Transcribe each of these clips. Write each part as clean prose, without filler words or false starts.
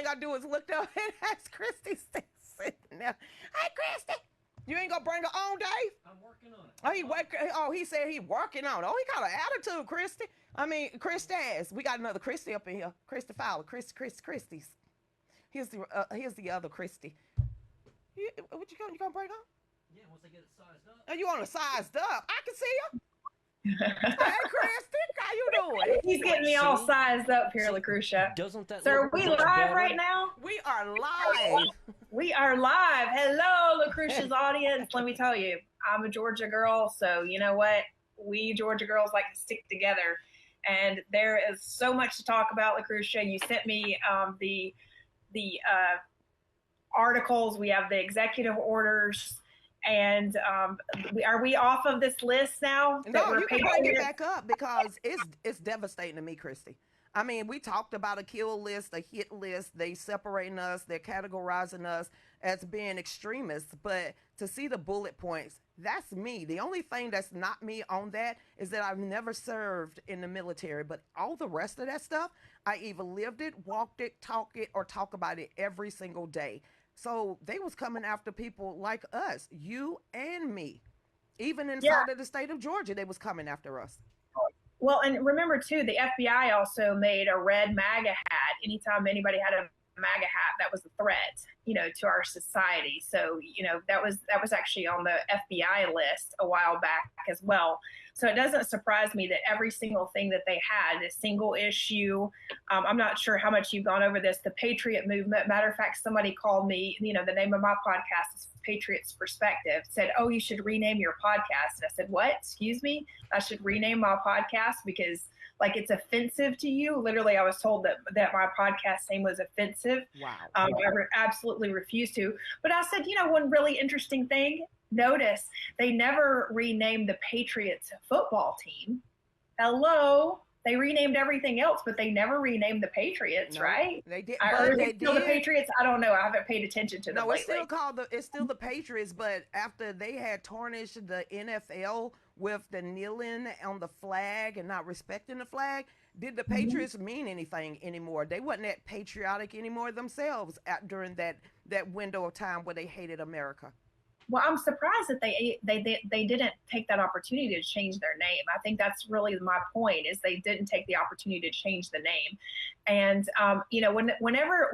gotta do is look up and ask Christy sitting there. Hey, Christy, you ain't gonna bring her on, Dave? I'm working on it. He said he working on it. Oh, he got an attitude, Christy. I mean, Christy's. We got another Christy up in here. Christy Fowler, Christy's. Here's the other Christy. What you gonna bring on? Yeah, once I get it sized up. Oh, you want to sized up? I can see you. Hey, Christy, how you doing? He's getting me all sized up here, Lucretia. Doesn't that? So are we live better? right now? We are live. We are live. Hello, Lucretia's audience. Let me tell you, I'm a Georgia girl, so you know what? We Georgia girls like to stick together. And there is so much to talk about, Lucretia. You sent me the articles. We have the executive orders. And are we off of this list now? No, you can bring it back up because it's devastating to me, Christy. I mean, we talked about a kill list, a hit list. They separating us. They're categorizing us as being extremists. But to see the bullet points, that's me. The only thing that's not me on that is that I've never served in the military. But all the rest of that stuff, I either lived it, walked it, talk it, or talk about it every single day. So they was coming after people like us, you and me. Even inside of the state of Georgia, they was coming after us. Well, and remember too, the FBI also made a red MAGA hat. Anytime anybody had a MAGA hat, that was a threat, to our society. So, that was actually on the FBI list a while back as well. So it doesn't surprise me that every single thing that they had, a single issue, I'm not sure how much you've gone over this, the Patriot movement. Matter of fact, somebody called me, the name of my podcast is Patriots Perspective, said, oh, you should rename your podcast. And I said, what? Excuse me? I should rename my podcast because it's offensive to you. Literally, I was told that my podcast name was offensive. Wow. I absolutely refused to. But I said, one really interesting thing. Notice they never renamed the Patriots football team. Hello. They renamed everything else, but they never renamed the Patriots, right? They did. Or is it still the Patriots? I don't know. I haven't paid attention to them lately. It's still the Patriots, but after they had tarnished the NFL with the kneeling on the flag and not respecting the flag, did the Patriots mean anything anymore? They wasn't that patriotic anymore themselves during that window of time where they hated America. Well, I'm surprised that they didn't take that opportunity to change their name. I think that's really my point, is they didn't take the opportunity to change the name. And, whenever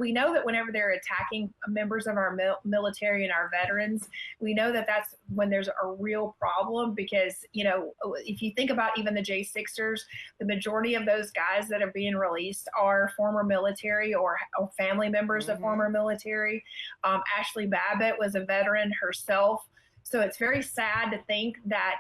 they're attacking members of our military and our veterans, we know that that's when there's a real problem because, if you think about even the J6ers, the majority of those guys that are being released are former military or family members of former military. Ashley Babbitt was a veteran herself. So it's very sad to think that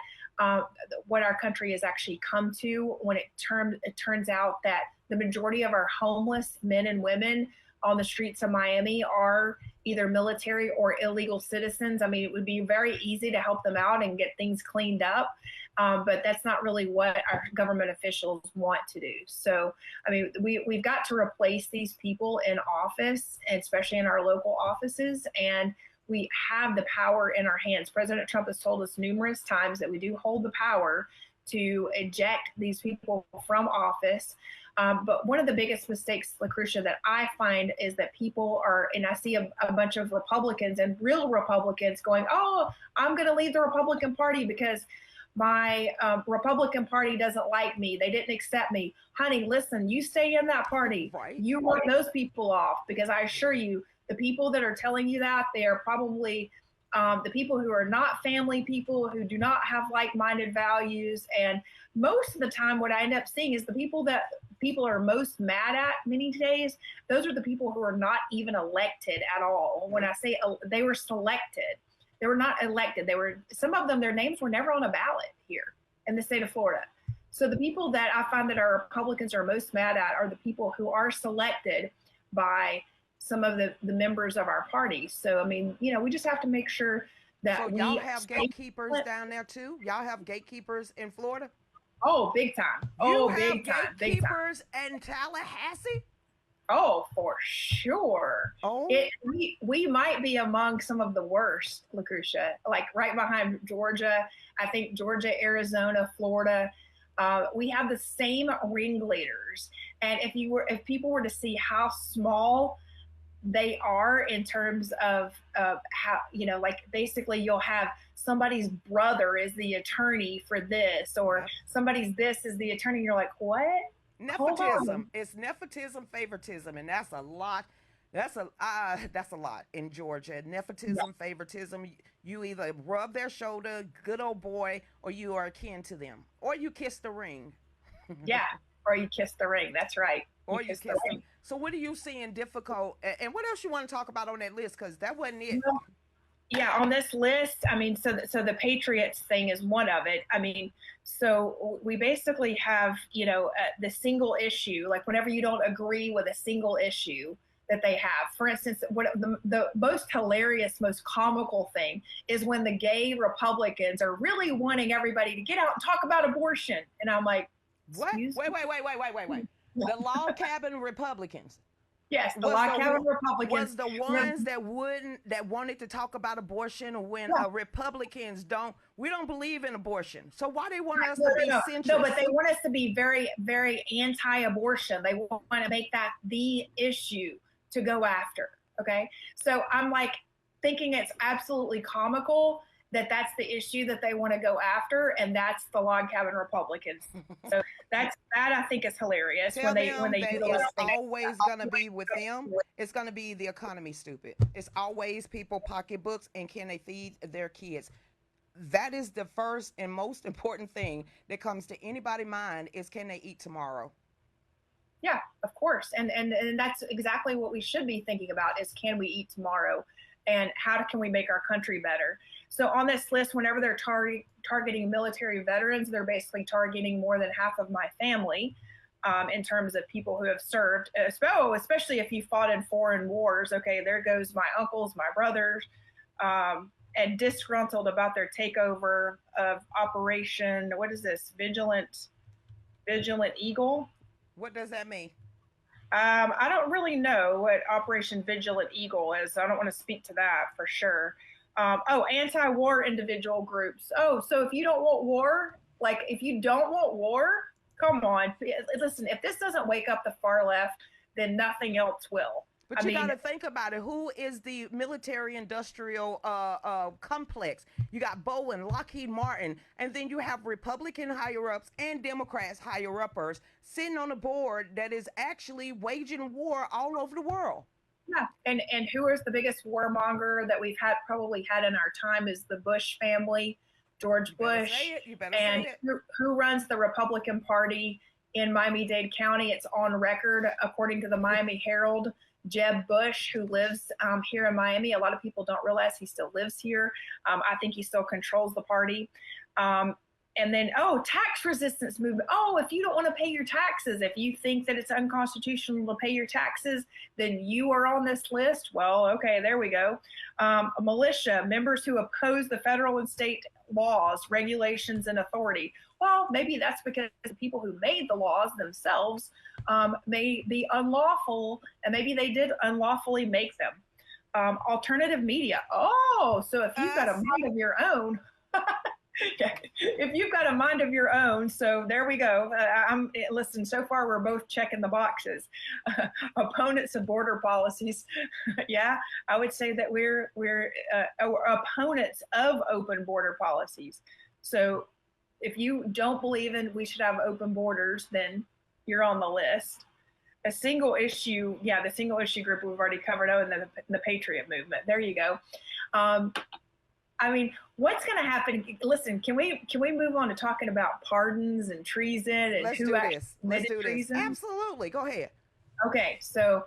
what our country has actually come to when it turns out that the majority of our homeless men and women on the streets of Miami are either military or illegal citizens. I mean, it would be very easy to help them out and get things cleaned up. But that's not really what our government officials want to do. So, I mean, we've got to replace these people in office, especially in our local offices. And we have the power in our hands. President Trump has told us numerous times that we do hold the power to eject these people from office. But one of the biggest mistakes, Lucretia, that I find is that people are, and I see a bunch of Republicans and real Republicans going, oh, I'm going to leave the Republican Party because my Republican Party doesn't like me. They didn't accept me. Honey, listen, you stay in that party. Right. You run those people off, because I assure you, the people that are telling you that, they are probably the people who are not family people, who do not have like-minded values. And most of the time, what I end up seeing is the people that people are most mad at many days, those are the people who are not even elected at all. When I say they were selected, they were not elected. Some of them, their names were never on a ballot here in the state of Florida. So the people that I find that our Republicans are most mad at are the people who are selected by some of the members of our party. So, I mean, we just have to make sure that y'all have gatekeepers down there too? Y'all have gatekeepers in Florida? Oh, big time. Big time. Gatekeepers in Tallahassee? Oh, for sure. Oh, we might be among some of the worst, Lucretia, like right behind Georgia. I think Georgia, Arizona, Florida. We have the same ringleaders. And if people were to see how small they are in terms of how, like basically you'll have somebody's brother is the attorney for this, or Yep. somebody's this is the attorney. You're like, what? Hold on. Nepotism. It's nepotism, favoritism, and that's a lot. That's a lot in Georgia. Yeah, Nepotism, favoritism. You either rub their shoulder, good old boy, or you are akin to them, or you kiss the ring, yeah. Or you kiss the ring. That's right. You or you kiss the kiss them. ring. So, what are you seeing difficult? And what else you want to talk about on that list? Because that wasn't it. Well, yeah, on this list, I mean, so the Patriots thing is one of it. I mean, so we basically have, the single issue, like whenever you don't agree with a single issue that they have. For instance, what the most hilarious, most comical thing is when the gay Republicans are really wanting everybody to get out and talk about abortion. And I'm like, What? excuse Wait. me? The log cabin Republicans Yes, the was Lock Cabin the Republicans. was the ones that wanted to talk about abortion when Yeah, Republicans we don't believe in abortion. So why they want us no, to no, be no, no, but centrist? they want us to be very, very anti-abortion. They want to make that the issue to go after. Okay, so I'm like thinking it's absolutely comical that that's the issue that they want to go after, and that's the Log Cabin Republicans. So that I think is hilarious Tell when them they do that the it's listing. always gonna be with them. It's gonna be the economy, stupid. It's always people pocketbooks and can they feed their kids. That is the first and most important thing that comes to anybody's mind is can they eat tomorrow? Yeah, of course. And that's exactly what we should be thinking about is can we eat tomorrow and how can we make our country better? So on this list, whenever they're targeting military veterans, they're basically targeting more than half of my family in terms of people who have served, especially if you fought in foreign wars. Okay, there goes my uncles, my brothers, and disgruntled about their takeover of Operation, what is this, Vigilant Eagle? What does that mean? I don't really know what Operation Vigilant Eagle is. So I don't want to speak to that for sure. Anti-war individual groups. Oh, so if you don't want war, like if you don't want war, come on. Listen, if this doesn't wake up the far left, then nothing else will. But I you got mean, to think about it. Who is the military industrial complex? You got Boeing, Lockheed Martin, and then you have Republican higher ups and Democrats higher uppers sitting on a board that is actually waging war all over the world. yeah. And who is the biggest warmonger that we've probably had in our time is the Bush family, George You better Bush, say it. You better say and it. who runs the Republican Party in Miami-Dade County. It's on record, according to the Miami Herald. Jeb Bush, who lives here in Miami. A lot of people don't realize he still lives here. I think he still controls the party. And then, tax resistance movement. Oh, if you don't want to pay your taxes, if you think that it's unconstitutional to pay your taxes, then you are on this list. Well, okay, there we go. Militia, members who oppose the federal and state laws, regulations, and authority. Well, maybe that's because the people who made the laws themselves may be unlawful, and maybe they did unlawfully make them. Alternative media. Oh, so if you've got a mind of your own, if you've got a mind of your own, so there we go. Listen. So far, we're both checking the boxes. Opponents of border policies. Yeah, I would say that we're opponents of open border policies. So if you don't believe in we should have open borders, then you're on the list. A single issue, the single issue group we've already covered. Oh, and the Patriot movement. There you go. I mean, what's going to happen? Listen, can we move on to talking about pardons and treason and Let's who do actually this. Let's committed do this. treason? Absolutely. Go ahead. Okay, so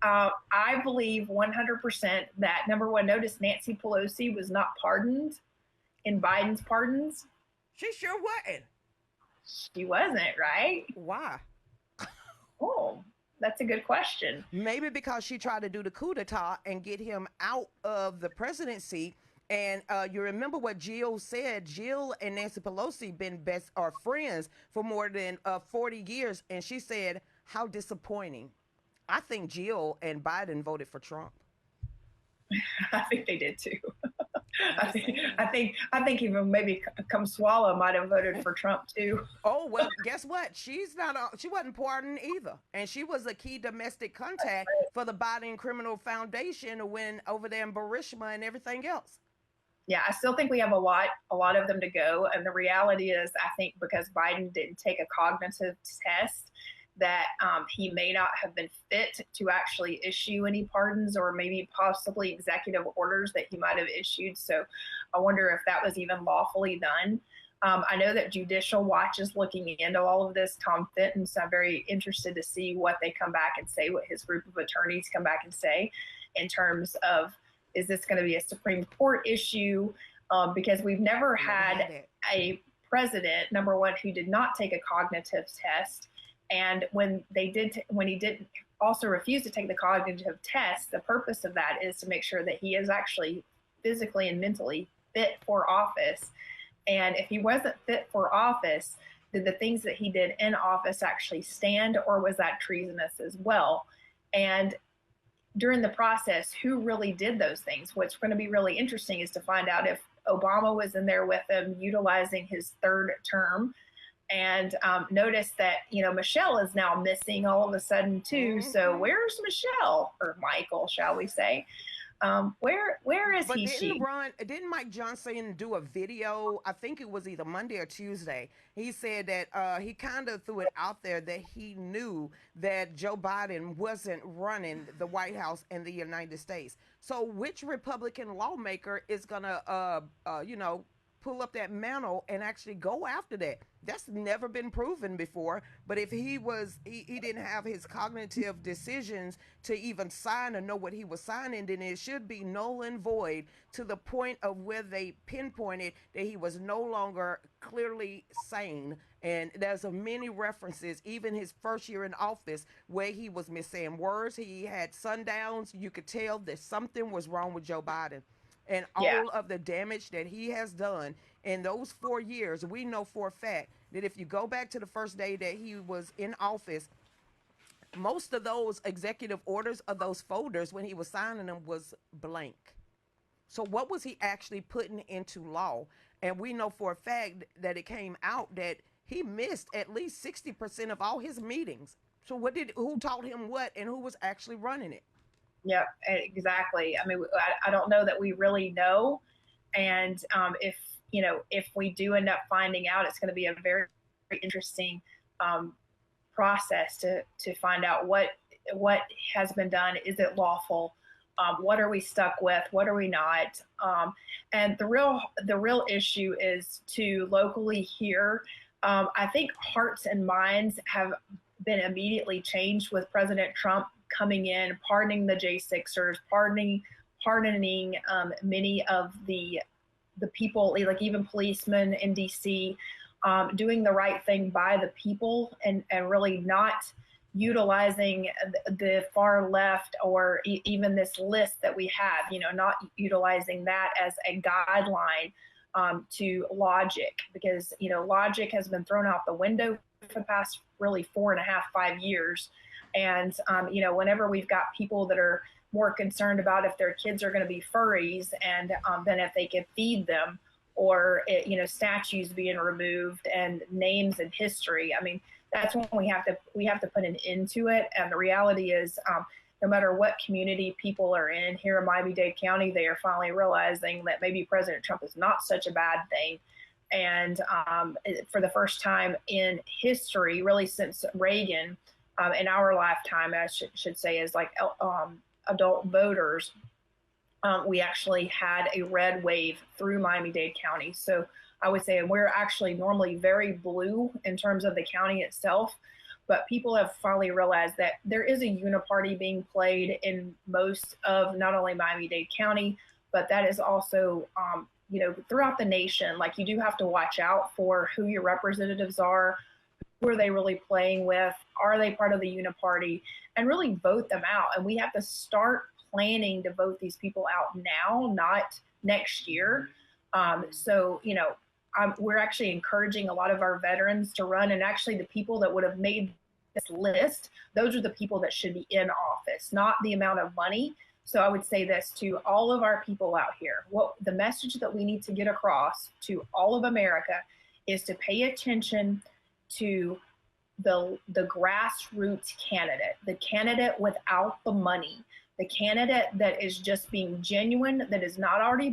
I believe 100% that number one, notice Nancy Pelosi was not pardoned in Biden's pardons. She sure wasn't. She wasn't, right? Why? Oh, that's a good question. Maybe because she tried to do the coup d'etat and get him out of the presidency. And you remember what Jill said. Jill and Nancy Pelosi been best are friends for more than 40 years. And she said, how disappointing. I think Jill and Biden voted for Trump. I think they did too. Understand. I think even maybe come swallow might have voted for Trump too. Oh well, guess what? She's not. She wasn't pardoned either, and she was a key domestic contact for the Biden Criminal Foundation when over there in Barishma and everything else. Yeah, I still think we have a lot of them to go. And the reality is, I think because Biden didn't take a cognitive test, that he may not have been fit to actually issue any pardons or maybe possibly executive orders that he might have issued. So I wonder if that was even lawfully done. I know that Judicial Watch is looking into all of this, Tom Fitton, so I'm very interested to see what they come back and say, what his group of attorneys come back and say in terms of, is this going to be a Supreme Court issue? Because we've never had a president, number one, who did not take a cognitive test. And when he did also refuse to take the cognitive test, the purpose of that is to make sure that he is actually physically and mentally fit for office. And if he wasn't fit for office, did the things that he did in office actually stand, or was that treasonous as well? And during the process, who really did those things? What's going to be really interesting is to find out if Obama was in there with him utilizing his third term. And notice that, Michelle is now missing all of a sudden too. So where's Michelle, or Michael, shall we say? Where is But he? didn't Mike Johnson do a video? I think it was either Monday or Tuesday. He said that he kind of threw it out there that he knew that Joe Biden wasn't running the White House in the United States. So which Republican lawmaker is gonna, pull up that mantle and actually go after that? That's never been proven before. But if he didn't have his cognitive decisions to even sign or know what he was signing, then it should be null and void to the point of where they pinpointed that he was no longer clearly sane. And there's many references, even his first year in office, where he was missaying words. He had sundowns. You could tell that something was wrong with Joe Biden. And all of the damage that he has done in those 4 years, we know for a fact that if you go back to the first day that he was in office, most of those executive orders of those folders when he was signing them was blank. So what was he actually putting into law? And we know for a fact that it came out that he missed at least 60% of all his meetings. So who taught him what, and who was actually running it? Yeah, exactly. I mean, I don't know that we really know. And if we do end up finding out, it's going to be a very, very interesting process to find out what has been done. Is it lawful? What are we stuck with? What are we not? And the real issue is to locally here. I think hearts and minds have been immediately changed with President Trump coming in, pardoning the J6ers, pardoning many of the people, like even policemen in DC, doing the right thing by the people, and really not utilizing the far left or even this list that we have, not utilizing that as a guideline to logic, because logic has been thrown out the window for the past really 4.5, 5 years. And, whenever we've got people that are more concerned about if their kids are going to be furries and then if they can feed them, or, statues being removed and names and history. I mean, that's when we have to put an end to it. And the reality is, no matter what community people are in here in Miami-Dade County, they are finally realizing that maybe President Trump is not such a bad thing. And for the first time in history, really since Reagan, in our lifetime, I should say, as like adult voters, we actually had a red wave through Miami-Dade County. So I would say we're actually normally very blue in terms of the county itself, but people have finally realized that there is a uniparty being played in most of not only Miami-Dade County, but that is also, throughout the nation. Like, you do have to watch out for who your representatives are. Who are they really playing with? Are they part of the uniparty? And really vote them out. And we have to start planning to vote these people out now, not next year. We're actually encouraging a lot of our veterans to run. And actually the people that would have made this list, those are the people that should be in office, not the amount of money. So I would say this to all of our people out here. What the message that we need to get across to all of America is to pay attention to the grassroots candidate, the candidate without the money, the candidate that is just being genuine, that is not already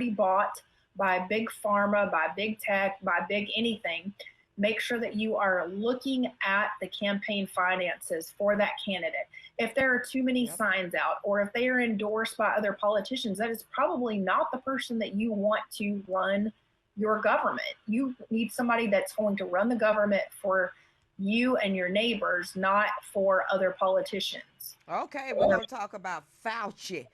bought by big pharma, by big tech, by big anything. Make sure that you are looking at the campaign finances for that candidate. If there are too many Yep. signs out, or if they are endorsed by other politicians, that is probably not the person that you want to run your government. You need somebody that's going to run the government for you and your neighbors, not for other politicians. Okay, we're gonna talk about Fauci.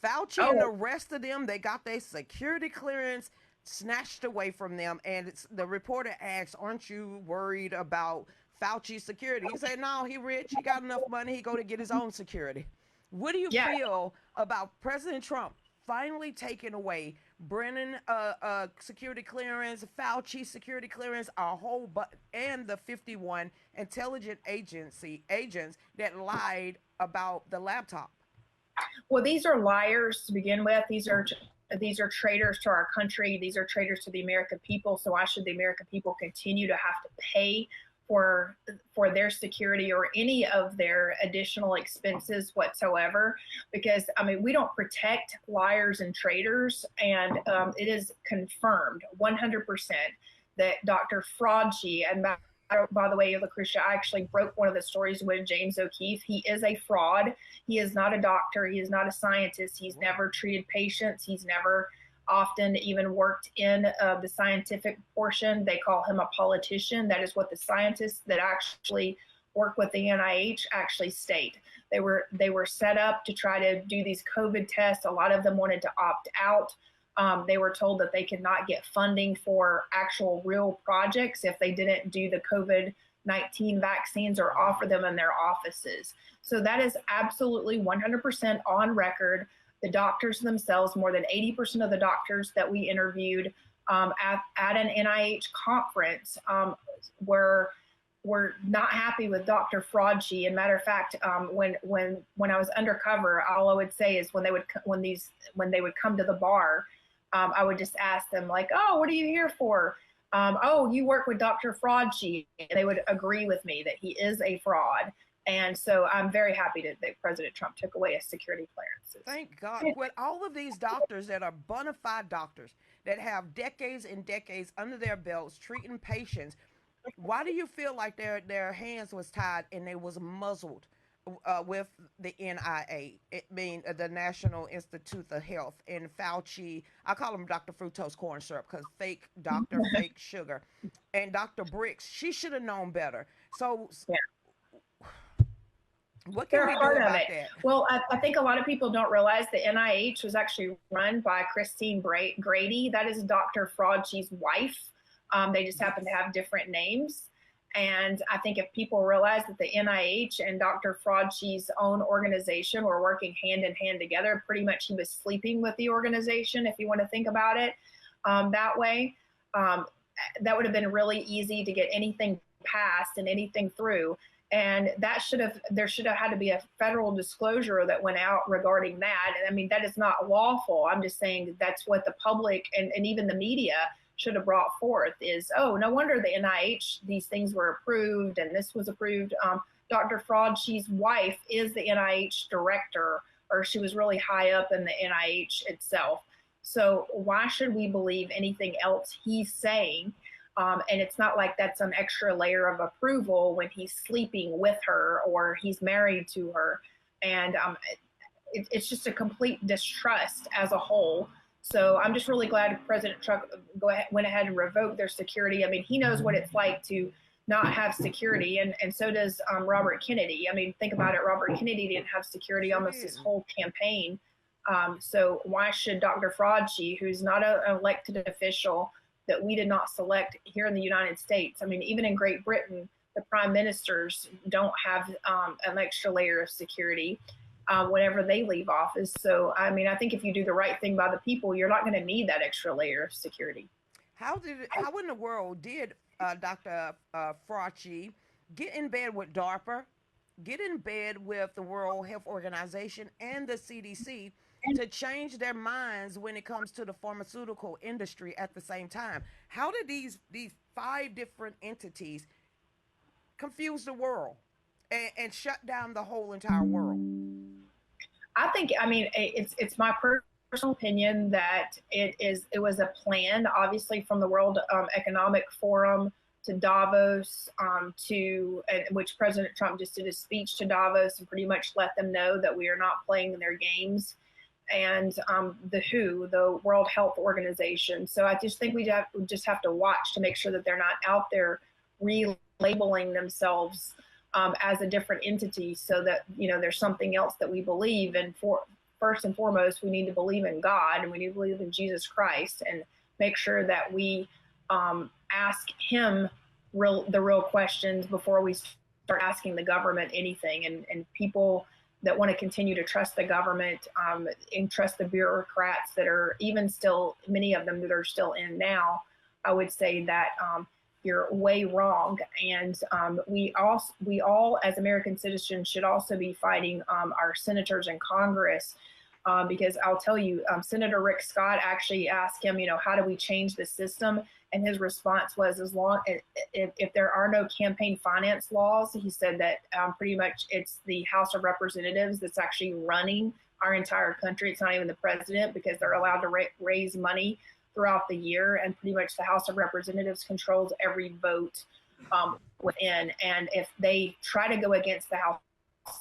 Fauci and the Oh, rest of them, they got their security clearance snatched away from them. And the reporter asked, "Aren't you worried about Fauci's security?" He said, "No, he rich. He got enough money. He go to get his own security." What do you yeah. feel about President Trump finally taking away Brennan security clearance, Fauci security clearance, a whole and the 51 intelligence agency agents that lied about the laptop? Well, these are liars to begin with. These are traitors to our country. These are traitors to the American people. So why should the American people continue to have to pay for their security or any of their additional expenses whatsoever? Because I mean, we don't protect liars and traitors, and it is confirmed 100% that Dr. Fraudgy, and by the way, Lucretia, I actually broke one of the stories with James O'Keefe. He is a fraud. He is not a doctor. He is not a scientist. He's never treated patients. He's never often even worked in the scientific portion. They call him a politician. That is what the scientists that actually work with the NIH actually state. They were set up to try to do these COVID tests. A lot of them wanted to opt out. They were told that they could not get funding for actual real projects if they didn't do the COVID-19 vaccines or offer them in their offices. So that is absolutely 100% on record. The doctors themselves, more than 80% of the doctors that we interviewed at an NIH conference were not happy with Dr. Fraudgy. And matter of fact, when I was undercover, all I would say is when they would come to the bar, I would just ask them like, "Oh, what are you here for?" "Oh, you work with Dr. Fraudgy." And they would agree with me that he is a fraud. And so I'm very happy that President Trump took away his security clearances. Thank God. With all of these doctors that are bona fide doctors that have decades and decades under their belts treating patients, why do you feel like their hands was tied and they was muzzled with the NIA? It mean the National Institute of Health and Fauci. I call him Dr. Fructose corn syrup because fake doctor, fake sugar, and Dr. Bricks. She should have known better. So Yeah. what can They're we a do part of about it. that? Well, I think a lot of people don't realize the NIH was actually run by Christine Grady. That is Dr. Fraudgy's wife. They just happen to Yes. have different names. And I think if people realize that the NIH and Dr. Fraudgy's own organization were working hand in hand together, pretty much he was sleeping with the organization, if you want to think about it that way. Um, that would have been really easy to get anything passed and anything through. And there should have had to be a federal disclosure that went out regarding that. And I mean, that is not lawful. I'm just saying that's what the public and even the media should have brought forth is, oh, no wonder the NIH, these things were approved and this was approved. Dr. Fraudgy's wife is the NIH director, or she was really high up in the NIH itself. So why should we believe anything else he's saying? And it's not like that's an extra layer of approval when he's sleeping with her or he's married to her. And it's just a complete distrust as a whole. So I'm just really glad President Trump went ahead and revoked their security. I mean, he knows what it's like to not have security, and so does Robert Kennedy. I mean, think about it. Robert Kennedy didn't have security almost his whole campaign. So why should Dr. Fraudgy, who's not an elected official, that we did not select here in the United States. I mean, even in Great Britain, the prime ministers don't have an extra layer of security whenever they leave office. So, I mean, I think if you do the right thing by the people, you're not going to need that extra layer of security. How in the world did Dr. Fauci get in bed with DARPA? get in bed with the World Health Organization and the CDC to change their minds when it comes to the pharmaceutical industry at the same time. How did these five different entities confuse the world and shut down the whole entire world? I think, I mean, it's my personal opinion that it was a plan, obviously, from the World Economic Forum to Davos, which President Trump just did a speech to Davos and pretty much let them know that we are not playing their games. And the WHO, the World Health Organization. So I just think we just have to watch to make sure that they're not out there relabeling themselves as a different entity, so that there's something else that we believe in. For first and foremost, we need to believe in God, and we need to believe in Jesus Christ, and make sure that we ask Him the real questions before we start asking the government anything. And people that want to continue to trust the government and trust the bureaucrats that are even still, many of them that are still in now, I would say that you're way wrong. And we all, as American citizens, should also be fighting our senators in Congress, because I'll tell you, Senator Rick Scott actually asked him, how do we change the system? And his response was, if there are no campaign finance laws, he said that pretty much it's the House of Representatives that's actually running our entire country. It's not even the president, because they're allowed to raise money throughout the year, and pretty much the House of Representatives controls every vote within. And if they try to go against the House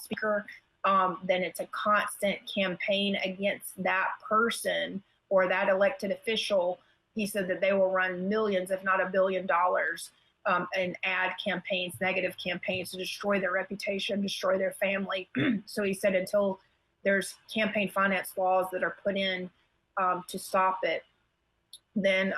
Speaker, then it's a constant campaign against that person or that elected official. He said that they will run millions, if not $1 billion, and ad campaigns, negative campaigns, to destroy their reputation, destroy their family. So he said until there's campaign finance laws that are put in to stop it, then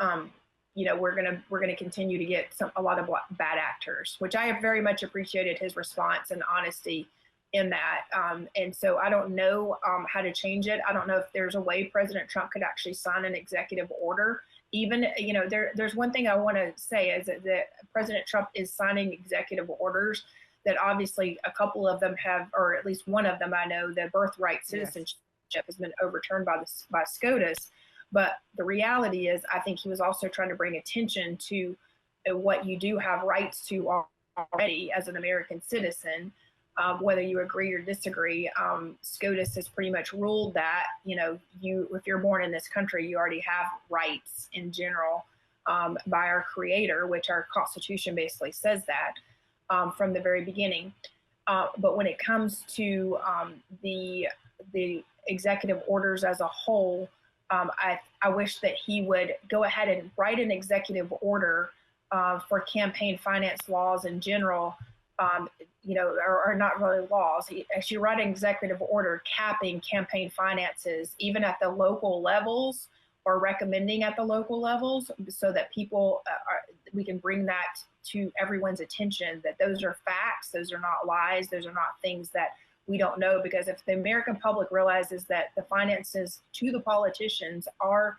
we're gonna continue to get a lot of bad actors, which I have very much appreciated his response and honesty in that. And so I don't know how to change it. I don't know if there's a way President Trump could actually sign an executive order. Even, there's one thing I want to say is that President Trump is signing executive orders that obviously a couple of them have, or at least one of them I know, the birthright citizenship has been overturned by SCOTUS. But the reality is, I think he was also trying to bring attention to what you do have rights to already as an American citizen. Whether you agree or disagree, SCOTUS has pretty much ruled that, if you're born in this country, you already have rights in general by our creator, which our Constitution basically says that from the very beginning. But when it comes to the executive orders as a whole, I wish that he would go ahead and write an executive order for campaign finance laws in general. Are not really laws. He actually write an executive order capping campaign finances, even at the local levels, or recommending at the local levels, so that we can bring that to everyone's attention, that those are facts, those are not lies, those are not things that we don't know. Because if the American public realizes that the finances to the politicians are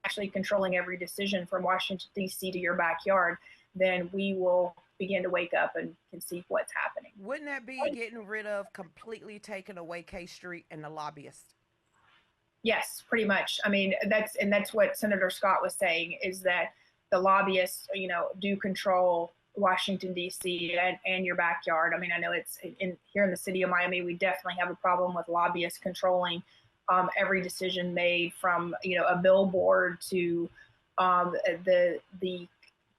actually controlling every decision from Washington, D.C. to your backyard, then we will begin to wake up and can see what's happening. Wouldn't that be getting rid of, completely taking away K Street and the lobbyists? Yes, pretty much. I mean, that's what Senator Scott was saying, is that the lobbyists, do control Washington, D.C. and your backyard. I mean, I know it's here in the city of Miami, we definitely have a problem with lobbyists controlling every decision made, from, a billboard to the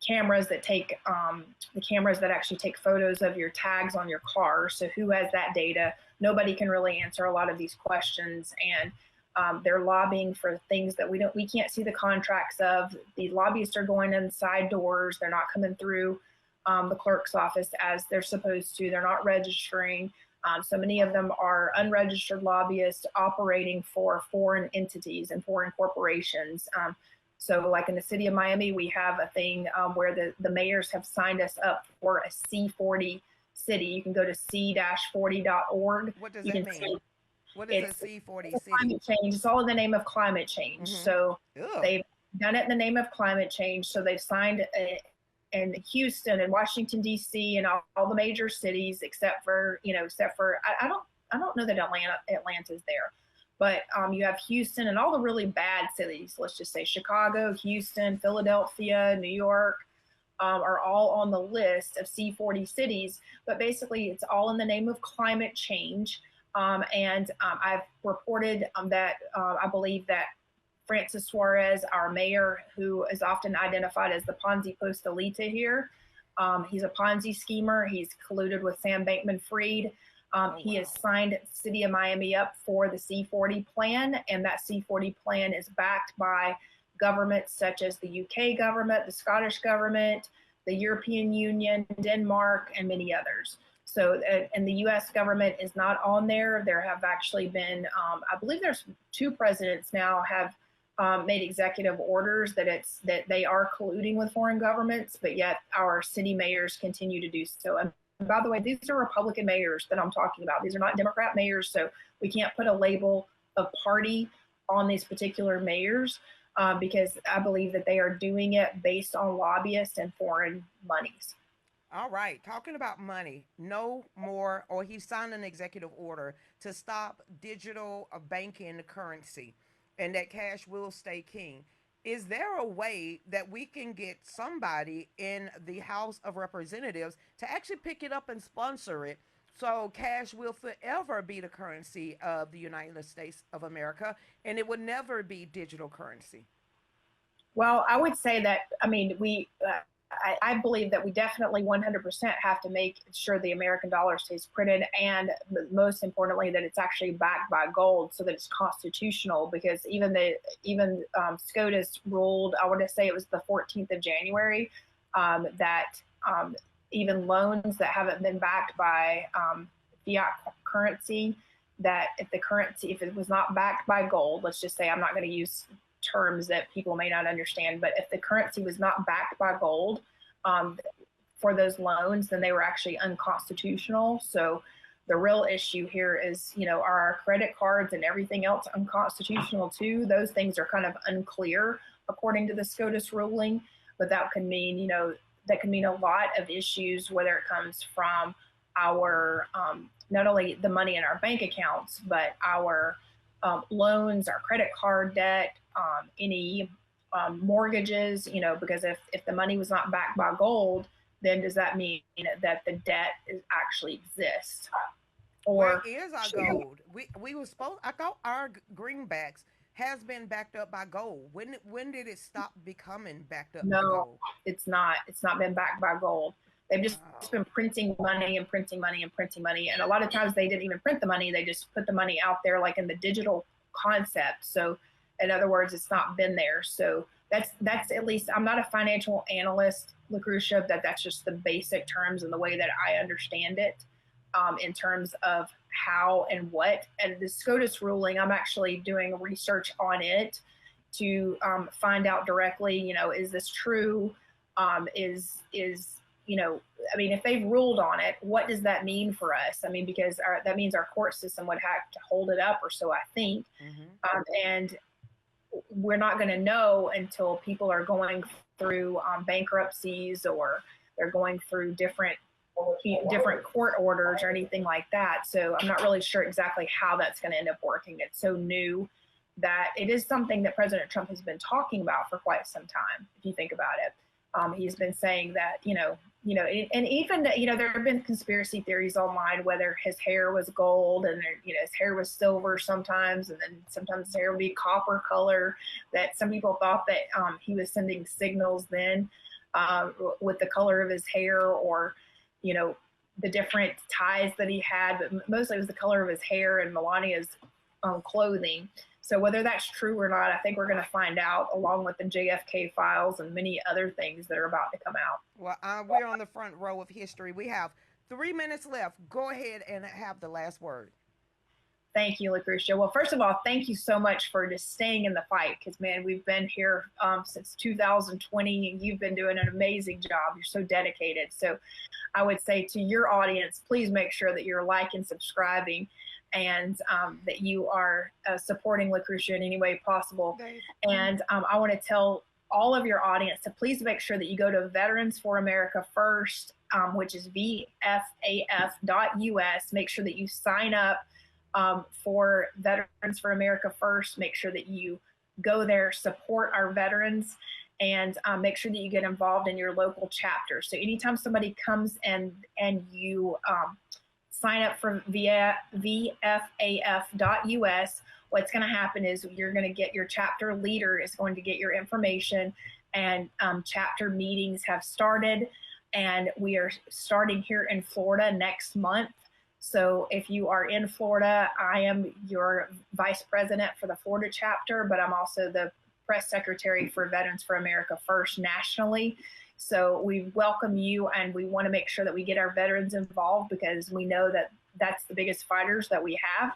cameras that actually take photos of your tags on your car. So who has that data? Nobody can really answer a lot of these questions. And they're lobbying for things that we can't see the contracts of. The lobbyists are going inside doors. They're not coming through the clerk's office as they're supposed to. They're not registering. So many of them are unregistered lobbyists operating for foreign entities and foreign corporations. So like in the city of Miami, we have a thing where the mayors have signed us up for a C40 city. You can go to c-40.org. What does you that can mean? see What is a C40 city? Climate change. It's all in the name of climate change. Mm-hmm. So Ugh. they've done it in the name of climate change. So they've signed and Houston and Washington D.C. and all the major cities, except for I don't know that Atlanta's there, but you have Houston and all the really bad cities. Let's just say Chicago, Houston, Philadelphia, New York. Are all on the list of C40 cities, but basically it's all in the name of climate change. I've reported that I believe that Francis Suarez, our mayor, who is often identified as the Ponzi Postalita here, he's a Ponzi schemer. He's colluded with Sam Bankman-Fried. He has signed the city of Miami up for the C40 plan, and that C40 plan is backed by governments such as the UK government, the Scottish government, the European Union, Denmark, and many others. So, and the US government is not on there. There have actually been, I believe there's 2 presidents now have made executive orders that they are colluding with foreign governments, but yet our city mayors continue to do so. And by the way, these are Republican mayors that I'm talking about. These are not Democrat mayors, so we can't put a label of party on these particular mayors. Because I believe that they are doing it based on lobbyists and foreign monies. All right. Talking about money, no more, or he signed an executive order to stop digital banking currency and that cash will stay king. Is there a way that we can get somebody in the House of Representatives to actually pick it up and sponsor it so cash will forever be the currency of the United States of America, and it would never be digital currency? Well, I would say that, I mean, I believe that we definitely 100% have to make sure the American dollar stays printed, and most importantly, that it's actually backed by gold so that it's constitutional, because even SCOTUS ruled, I want to say it was the 14th of January, that even loans that haven't been backed by fiat currency, that if it was not backed by gold, let's just say, I'm not going to use terms that people may not understand, but if the currency was not backed by gold for those loans, then they were actually unconstitutional. So the real issue here is, are our credit cards and everything else unconstitutional too? Those things are kind of unclear according to the SCOTUS ruling, but that could mean, that could mean a lot of issues, whether it comes from our, not only the money in our bank accounts, but our loans, our credit card debt, any mortgages, because if the money was not backed by gold, then does that mean that the debt actually exists? Or where is our gold? We were supposed. I thought our greenbacks has been backed up by gold. When did it stop becoming backed up by gold? No, it's not. It's not been backed by gold. They've just been printing money and printing money and printing money. And a lot of times they didn't even print the money. They just put the money out there like in the digital concept. So in other words, it's not been there. So that's at least, I'm not a financial analyst, Lucretia, that's just the basic terms and the way that I understand it in terms of how and what. And the SCOTUS ruling, I'm actually doing research on it to find out directly, is this true? If they've ruled on it, what does that mean for us? I mean, because that means our court system would have to hold it up, or so I think. Mm-hmm. And we're not going to know until people are going through bankruptcies, or they're going through different court orders or anything like that. So I'm not really sure exactly how that's going to end up working. It's so new that it is something that President Trump has been talking about for quite some time, if you think about it. He's been saying that, and even, there have been conspiracy theories online, whether his hair was gold and, his hair was silver sometimes, and then sometimes his hair would be copper color, that some people thought that he was sending signals then with the color of his hair, or, the different ties that he had, but mostly it was the color of his hair and Melania's clothing. So whether that's true or not, I think we're going to find out, along with the JFK files and many other things that are about to come out. Well, we're on the front row of history. We have 3 minutes left. Go ahead and have the last word. Thank you, Lucretia. Well, first of all, thank you so much for just staying in the fight, because, man, we've been here since 2020, and you've been doing an amazing job. You're so dedicated. So I would say to your audience, please make sure that you're liking, subscribing, and that you are supporting Lucretia in any way possible. And I want to tell all of your audience to please make sure that you go to Veterans for America First, which is VFAF.us. Make sure that you sign up for Veterans for America First. Make sure that you go there, support our veterans, and make sure that you get involved in your local chapter. So anytime somebody comes and you sign up for via VFAF.us, what's going to happen is you're going to get your chapter leader is going to get your information, and chapter meetings have started, and we are starting here in Florida next month. So if you are in Florida, I am your vice president for the Florida chapter, but I'm also the press secretary for Veterans for America First nationally. So we welcome you, and we want to make sure that we get our veterans involved, because we know that that's the biggest fighters that we have.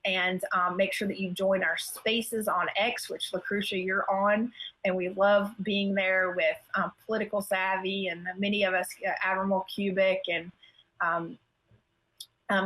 And make sure that you join our spaces on X, which Lucretia, you're on. And we love being there with Political Savvy and many of us, Admiral Kubik and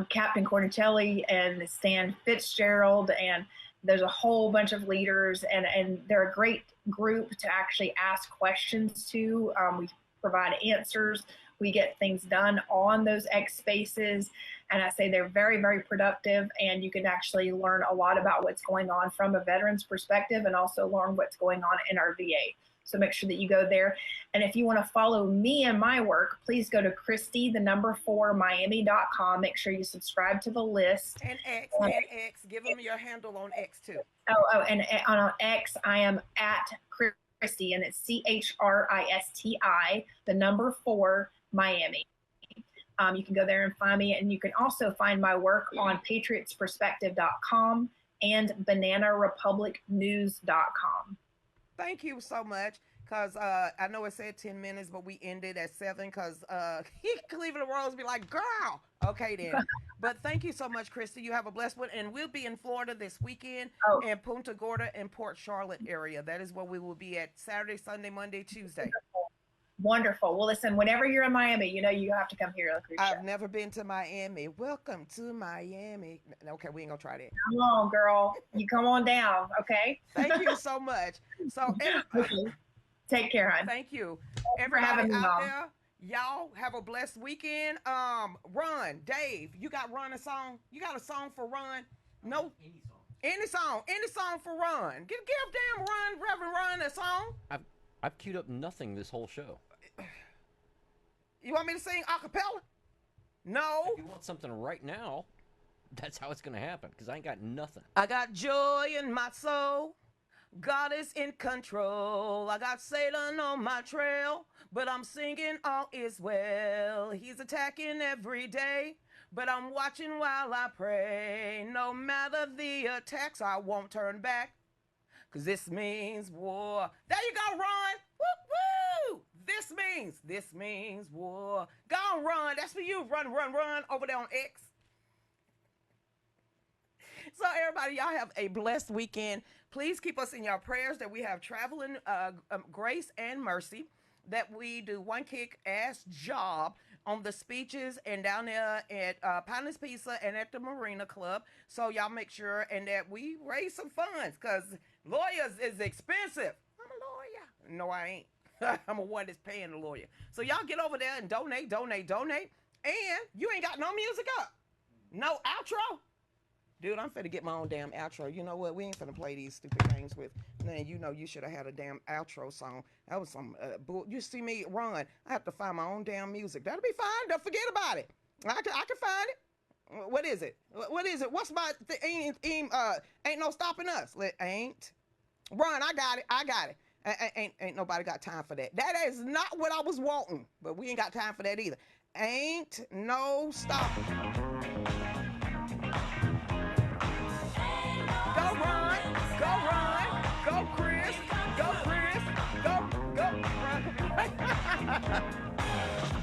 Captain Cornicelli and Stan Fitzgerald. And there's a whole bunch of leaders, and they're a great group to actually ask questions to. We provide answers. We get things done on those X spaces. And I say they're very, very productive, and you can actually learn a lot about what's going on from a veteran's perspective, and also learn what's going on in our VA. So make sure that you go there. And if you want to follow me and my work, please go to Christi, 4 Miami.com. Make sure you subscribe to the list. And X, give them your handle on X too. And on X, I am at Christi, and it's CHRISTI, 4 Miami. You can go there and find me, and you can also find my work on patriotsperspective.com and bananarepublicnews.com. Thank you so much, because I know it said 10 minutes, but we ended at 7 because Cleveland Rose be like, girl. Okay, then. But thank you so much, Christi. You have a blessed one. And we'll be in Florida this weekend in Punta Gorda and Port Charlotte area. That is where we will be at Saturday, Sunday, Monday, Tuesday. Wonderful. Well, listen, whenever you're in Miami, you know you have to come here, Lucretia. I've never been to Miami. Welcome to Miami. Okay, we ain't gonna try that. Come on, girl. You come on down, okay? Thank you so much. So, take care, hon. Thank you. Everybody out there, y'all have a blessed weekend. Ron, Dave, you got Ron a song? You got a song for Ron? No. Any song for Ron. Give damn Ron, Reverend Ron, a song. I've queued up nothing this whole show. You want me to sing a cappella? No. If you want something right now, that's how it's going to happen, because I ain't got nothing. I got joy in my soul. God is in control. I got Satan on my trail, but I'm singing all is well. He's attacking every day, but I'm watching while I pray. No matter the attacks, I won't turn back, because this means war. There you go, Ron. Woo, woo. This means war. Go on, Ron. That's for you. Run over there on X. So everybody, y'all have a blessed weekend. Please keep us in your prayers that we have traveling grace and mercy, that we do one kick-ass job on the speeches and down there at Palace Pizza and at the Marina Club. So y'all make sure and that we raise some funds, because lawyers is expensive. I'm a lawyer. No, I ain't. I'm a one that's paying the lawyer. So y'all get over there and donate. And you ain't got no music up. No outro. Dude, I'm finna get my own damn outro. You know what? We ain't finna play these stupid games with. Man, you know you should have had a damn outro song. That was some bull. You see me run. I have to find my own damn music. That'll be fine. Don't forget about it. I can find it. What is it? What's my ain't no stopping us. Ain't. Run, I got it. Ain't nobody got time for that. That is not what I was wanting, but we ain't got time for that either. Ain't no stopping. Go Ron, go Chris, go run.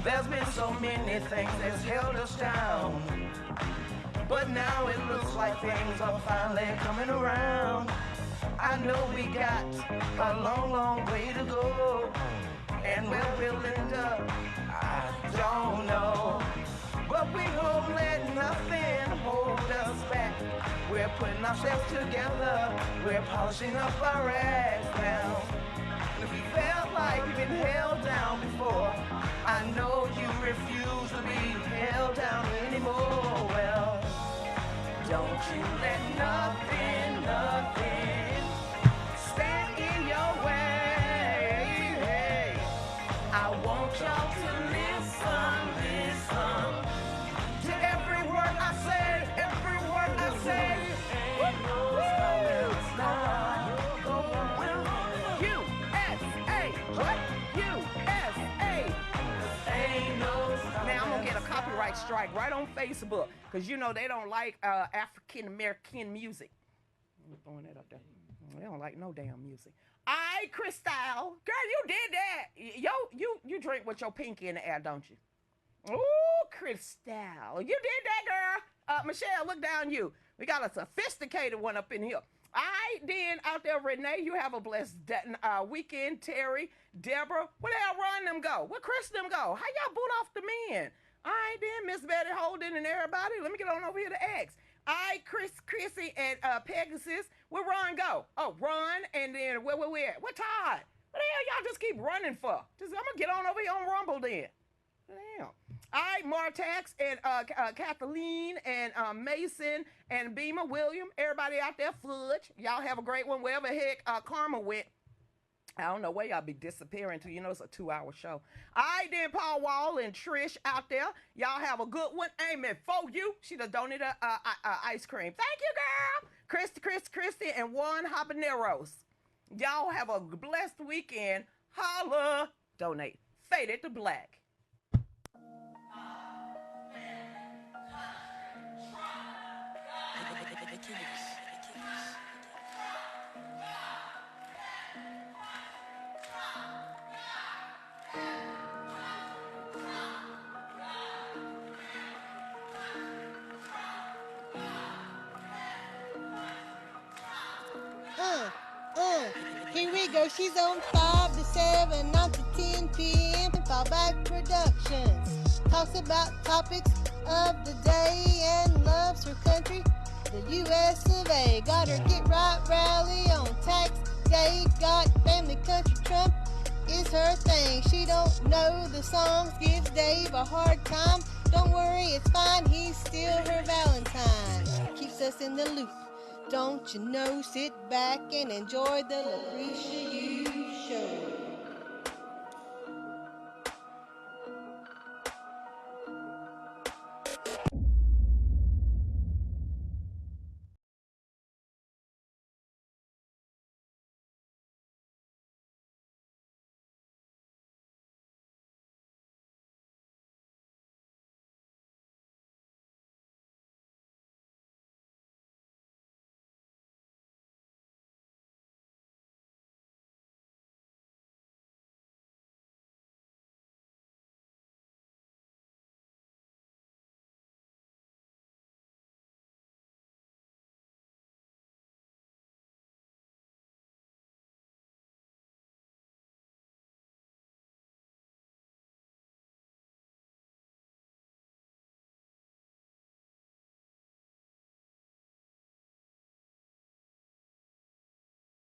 There's been so many things that's held us down, but now it looks like things are finally coming around. I know we got a long way to go, and where we'll end up, I don't know. But we won't let nothing hold us back. We're putting ourselves together, we're polishing up our acts now. Felt like you've been held down before. I know you refuse to be held down anymore. Well, don't you let nothing stand in your way. I want y'all to listen to every word I say, USA, what? USA. Now I'm gonna get a copyright strike right on Facebook, because you know they don't like African American music. I'm throwing that up there. They don't like no damn music. Aye, Christi, girl, you did that. You drink with your pinky in the air, don't you? Ooh, Christi, you did that, girl. Michelle, look down you. We got a sophisticated one up in here. I then out there, Renee, you have a blessed weekend. Terry, Deborah, where the hell Ron them go? Where Chris them go? How y'all boot off the men? All right then, Miss Betty Holden and everybody. Let me get on over here to X. All right, Chrissy and Pegasus. Where Ron go? Oh, Ron, and then where at? What Todd? What the hell y'all just keep running for? I'm gonna get on over here on Rumble then. Damn. All right, Martax and Kathleen and Mason and Beamer, William, everybody out there, Fudge. Y'all have a great one wherever heck Karma went. I don't know where y'all be disappearing to. You know, it's a 2-hour show. All right, then, Paul Wall and Trish out there. Y'all have a good one. Amen. For you. She done donated ice cream. Thank you, girl. Christy, and Juan Habaneros. Y'all have a blessed weekend. Holla. Donate. Faded to black. Here we go. She's on 5 to 7, 9 to 10 p.m. Fallback Productions. Talks about topics of the day and loves her country, the U.S. of A. Got her Get Right rally on tax day. Got family country Trump is her thing. She don't know the songs, gives Dave a hard time. Don't worry, it's fine. He's still her Valentine. Keeps us in the loop. Don't you know, sit back and enjoy the Lucretia Hughes.